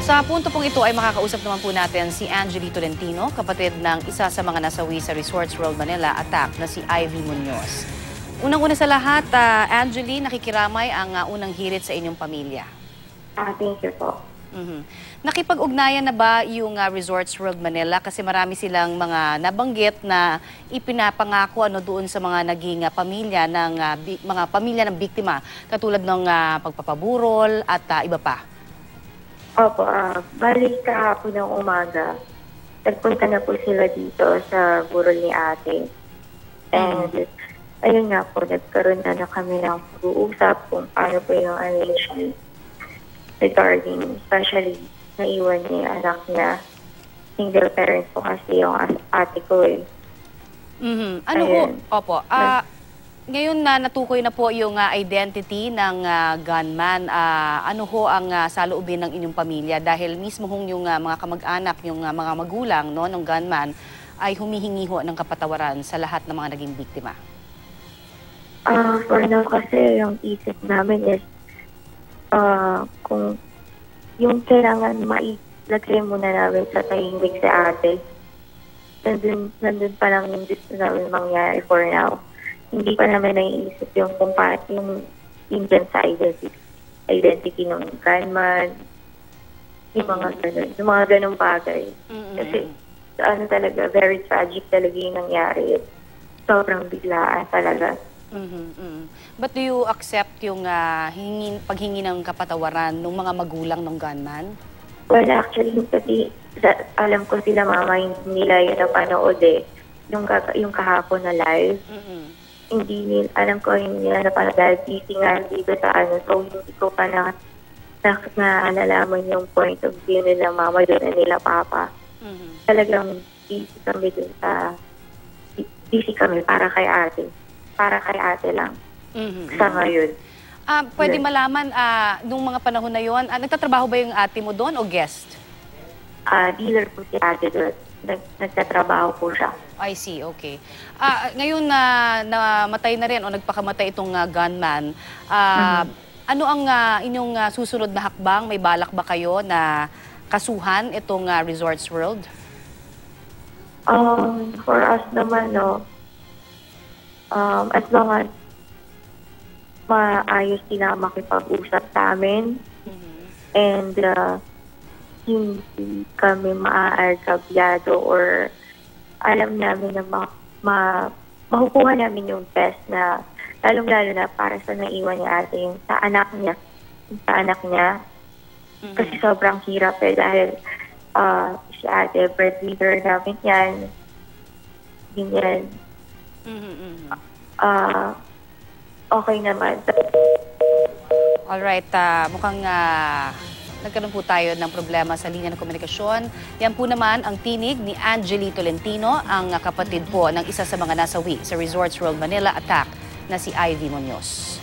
Sa punto pong ito ay makakausap naman po natin si Angeli Tolentino, kapatid ng isa sa mga nasawi sa Resorts World Manila attack na si Ivy Munoz. Unang-una sa lahat, Angeli, nakikiramay ang unang hirit sa inyong pamilya. Thank you po. Nakipag-ugnayan na ba yung Resorts World Manila? Kasi marami silang mga nabanggit na ipinapangako doon sa mga naging pamilya ng mga pamilya ng biktima, katulad ng pagpapaburol at iba pa. Opo, balik kahapon ng umaga, nagpunta na po sila dito sa burol ni ate. And ayun nga po, nagkaroon na kami ng pag-uusap kung paano po yung arrangement regarding, especially naiwan niya yung anak niya. Single parent po kasi yung ate ko eh. Ano ho? Opo. Ngayon na natukoy na po yung identity ng gunman. Ano ho ang saloobin ng inyong pamilya? Dahil mismo hong yung mga kamag-anak, yung mga magulang ng gunman ay humihingi ho ng kapatawaran sa lahat ng mga naging biktima. For now kasi yung isip namin is kung yung kailangan mailagay muna namin sa tahimik si ate. Nandun pa lang yung gusto namin mangyari for now. Hindi pa namin naiisip yung kung yung dyan sa identity ng gunman, yung mga ganun bagay. Kasi talaga, very tragic talaga yung nangyari. Sobrang biglaan talaga. But do you accept yung paghingi ng kapatawaran ng mga magulang ng gunman? Well, actually, kasi alam ko sila mama, hindi nila yun napanood eh. Yung kahapon na live. Hindi alam ko hindi nila napanood dahil busy nga dito sa so hindi ko pa naalalaman yung point of view nila mama doon na nila papa. Talagang busy kami para kay ate. Para kay ate lang. Sa ngayon. Pwede malaman, nung mga panahon na yon, nagtatrabaho ba yung ate mo doon o guest? Dealer po si ate doon. Nagtatrabaho po siya. I see, okay. Ngayon na namatay na rin o nagpakamatay itong gunman, ano ang inyong susunod na hakbang? May balak ba kayo na kasuhan itong Resorts World? For us naman, as long as maayos sila makipag-usap sa amin and hindi kami maaargabyado or alam namin na makukuha namin yung best na lalong-lalo na para sa naiwan niya ate yung sa anak niya. Kasi sobrang hirap dahil si ate breadwinner namin yan. Ganyan. Okay naman. Alright, mukhang nagkaroon po tayo ng problema sa linya ng komunikasyon. Yan po naman ang tinig ni Angeli Tolentino, ang kapatid po ng isa sa mga nasawi sa Resorts World Manila attack na si Ivy Munoz.